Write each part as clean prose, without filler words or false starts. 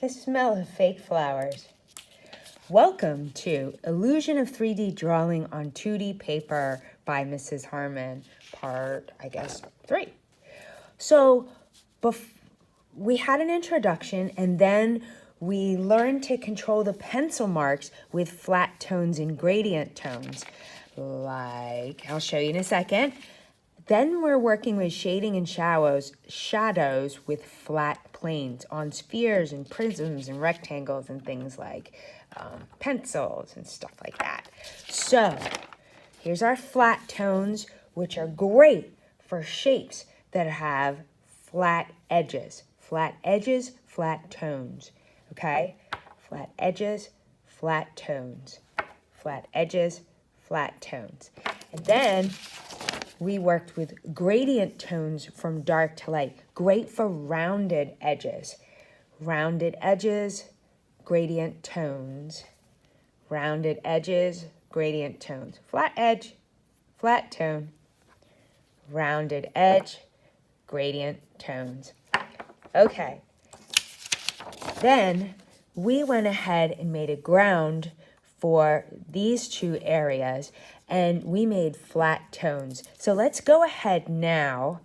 the smell of fake flowers. Welcome to Illusion of 3D Drawing on 2D Paper by Mrs. Harmon, part, 3. So, we had an introduction, and then we learned to control the pencil marks with flat tones and gradient tones. Like, I'll show you in a second. Then we're working with shading and shadows with flat planes on spheres and prisms and rectangles and things like pencils and stuff like that. So here's our flat tones, which are great for shapes that have flat edges. Flat edges, flat tones, okay? Flat edges, flat tones. Flat edges, flat tones. And then we worked with gradient tones from dark to light. Great for rounded edges. Rounded edges, gradient tones. Rounded edges, gradient tones. Flat edge, flat tone. Rounded edge, gradient tones. Okay. Then we went ahead and made a ground for these two areas, and we made flat tones. So let's go ahead now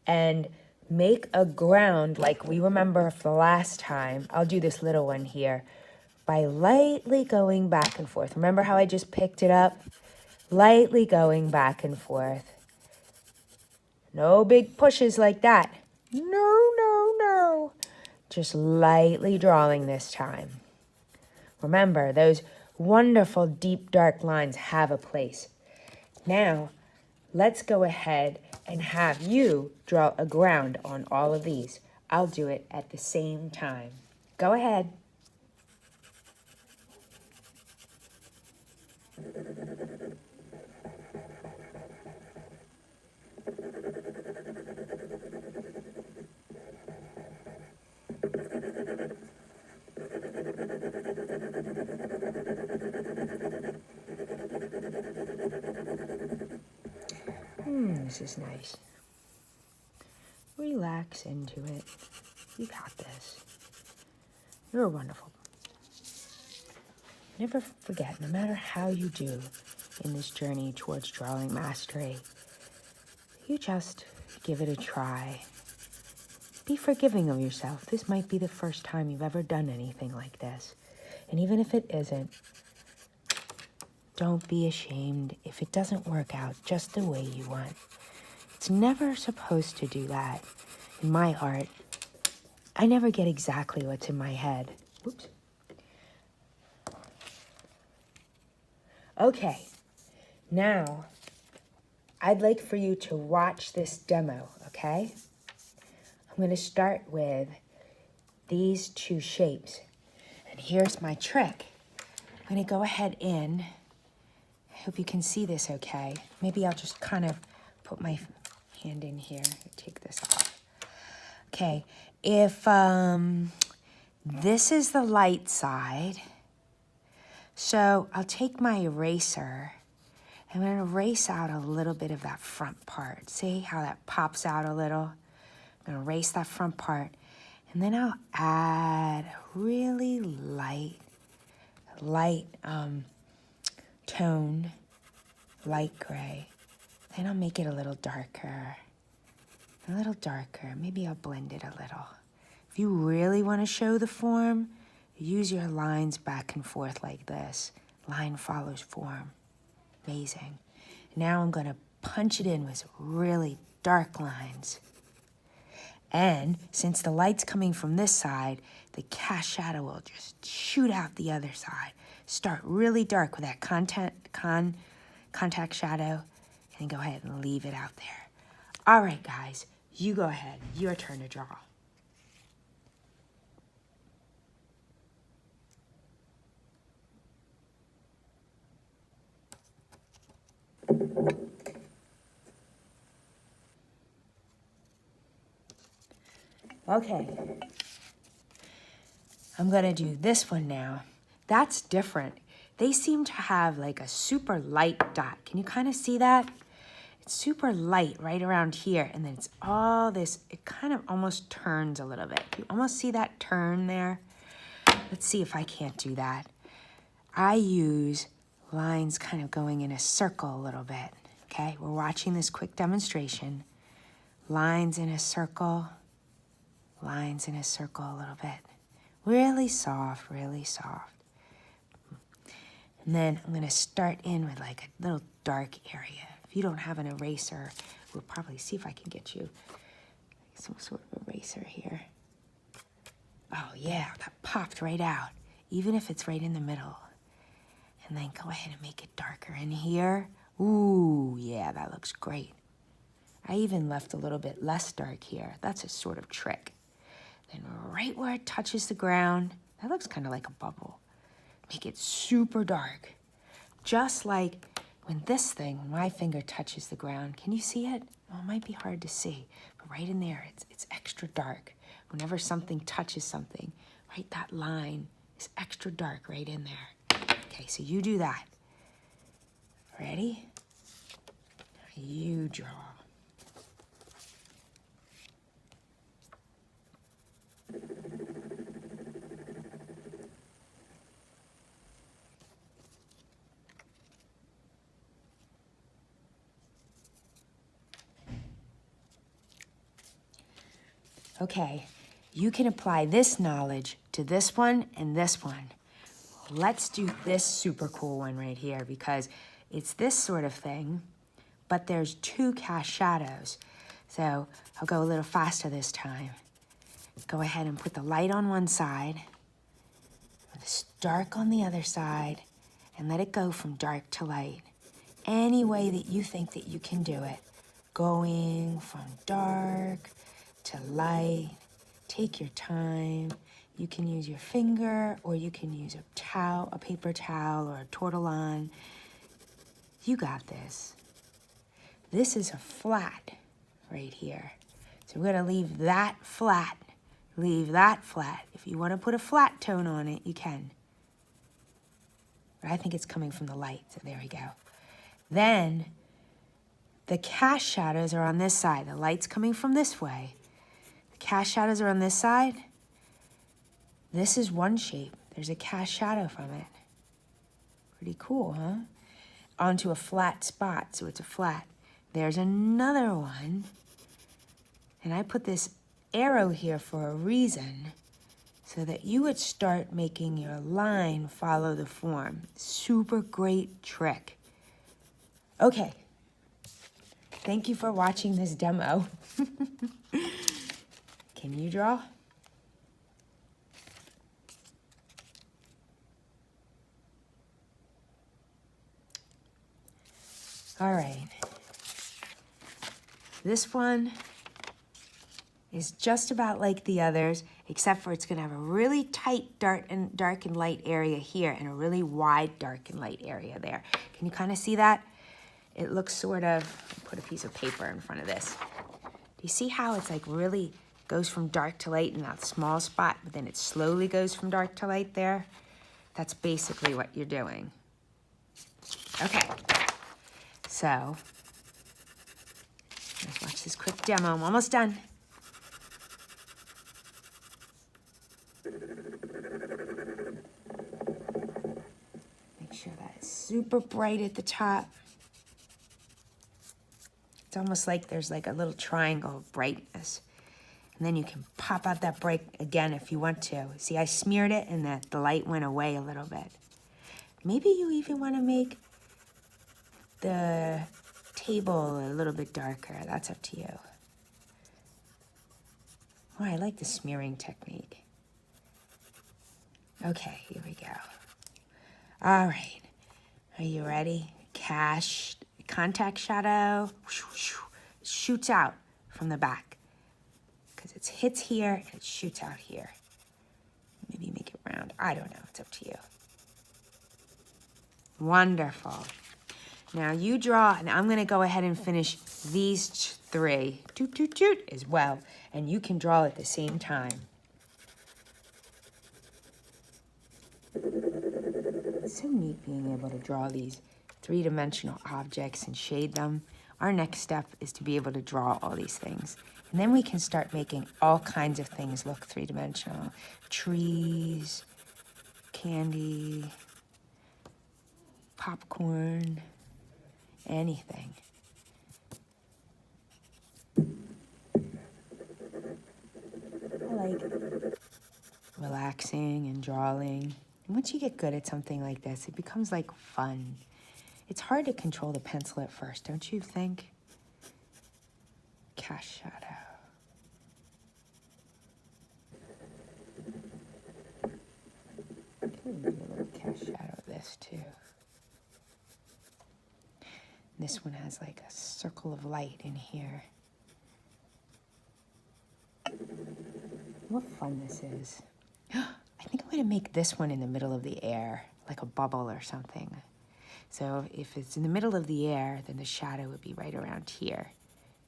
and make a ground like we remember for the last time. I'll do this little one here by lightly going back and forth. Remember how I just picked it up? Lightly going back and forth. No big pushes like that. No. Just lightly drawing this time. Remember, those wonderful deep dark lines have a place. Now, let's go ahead and have you draw a ground on all of these. I'll do it at the same time. Go ahead. This is nice. Relax into it. You got this. You're wonderful. Never forget, no matter how you do in this journey towards drawing mastery, you just give it a try. Be forgiving of yourself. This might be the first time you've ever done anything like this. And even if it isn't, don't be ashamed if it doesn't work out just the way you want. It's never supposed to do that. In my art, I never get exactly what's in my head. Whoops. Okay, now I'd like for you to watch this demo, okay? I'm going to start with these two shapes. And here's my trick. I'm going to go ahead in. I hope you can see this okay. Maybe I'll just kind of put my hand in here and take this off. Okay, if this is the light side, so I'll take my eraser. I'm going to erase out a little bit of that front part. See how that pops out a little? I'm going to erase that front part. And then I'll add really light tone, light gray. Then I'll make it a little darker. Maybe I'll blend it a little. If you really want to show the form, use your lines back and forth like this. Line follows form. Amazing. Now I'm going to punch it in with really dark lines. And since the light's coming from this side, the cast shadow will just shoot out the other side. Start really dark with that contact shadow, and go ahead and leave it out there. All right, guys, you go ahead. Your turn to draw. Okay, I'm gonna do this one now. That's different. They seem to have like a super light dot. Can you kind of see that? It's super light right around here, and then it's all this, it kind of almost turns a little bit. You almost see that turn there? let's see if I can't do that. I use lines kind of going in a circle a little bit, okay? We're watching this quick demonstration. Lines in a circle, lines in a circle a little bit. Really soft, really soft. And then I'm gonna start in with like a little dark area. If you don't have an eraser, we'll probably see if I can get you some sort of eraser here. Oh yeah, that popped right out, even if it's right in the middle. And then go ahead and make it darker in here. Ooh, yeah, that looks great. I even left a little bit less dark here. That's a sort of trick. Then right where it touches the ground, that looks kind of like a bubble. Make it super dark. Just like when this thing, my finger touches the ground. Can you see it? Oh, it might be hard to see, but right in there, it's extra dark. Whenever something touches something, right, that line is extra dark right in there. Okay, so you do that. Ready? You draw. Okay, you can apply this knowledge to this one and this one. Let's do this super cool one right here because it's this sort of thing, but there's two cast shadows. So I'll go a little faster this time. Go ahead and put the light on one side, this dark on the other side, and let it go from dark to light. Any way that you think that you can do it. Going from dark to light. Take your time. You can use your finger, or you can use a towel, a paper towel, or a tortillon. You got this. This is a flat right here. So we're gonna leave that flat. Leave that flat. If you wanna put a flat tone on it, you can. But I think it's coming from the light, so there we go. Then, the cast shadows are on this side. The light's coming from this way. The cast shadows are on this side. This is one shape. There's a cast shadow from it. Pretty cool, huh? Onto a flat spot, so it's a flat. There's another one. And I put this arrow here for a reason, so that you would start making your line follow the form. Super great trick. Okay. Thank you for watching this demo. Can you draw? All right. This one is just about like the others, except for it's gonna have a really tight dark and light area here and a really wide dark and light area there. Can you kind of see that? It looks sort of, put a piece of paper in front of this. Do you see how it's like really goes from dark to light in that small spot, but then it slowly goes from dark to light there? That's basically what you're doing. Okay, so let's watch this quick demo. I'm almost done. Make sure that is super bright at the top. It's almost like there's like a little triangle of brightness. And then you can pop out that bright again if you want to. See, I smeared it and the light went away a little bit. Maybe you even want to make the table a little bit darker. That's up to you. Oh, I like the smearing technique. Okay, here we go. All right, are you ready? Contact shadow, shoots out from the back because it hits here and it shoots out here. Maybe make it round. I don't know, it's up to you. Wonderful. Now you draw, and I'm gonna go ahead and finish these three, toot, toot, toot, as well. And you can draw at the same time. It's so neat being able to draw these three-dimensional objects and shade them. Our next step is to be able to draw all these things. And then we can start making all kinds of things look three-dimensional. Trees, candy, popcorn, anything. I like relaxing and drawing. Once you get good at something like this, it becomes like fun. It's hard to control the pencil at first, don't you think? Cast shadow. Maybe a little cast shadow of this too. This one has like a circle of light in here. What fun this is. I think I'm gonna make this one in the middle of the air, like a bubble or something. So if it's in the middle of the air, then the shadow would be right around here.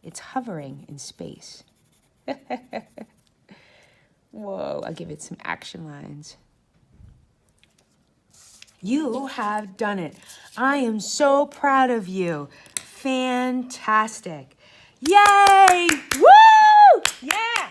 It's hovering in space. Whoa, I'll give it some action lines. You have done it. I am so proud of you. Fantastic. Yay! Woo! Yeah!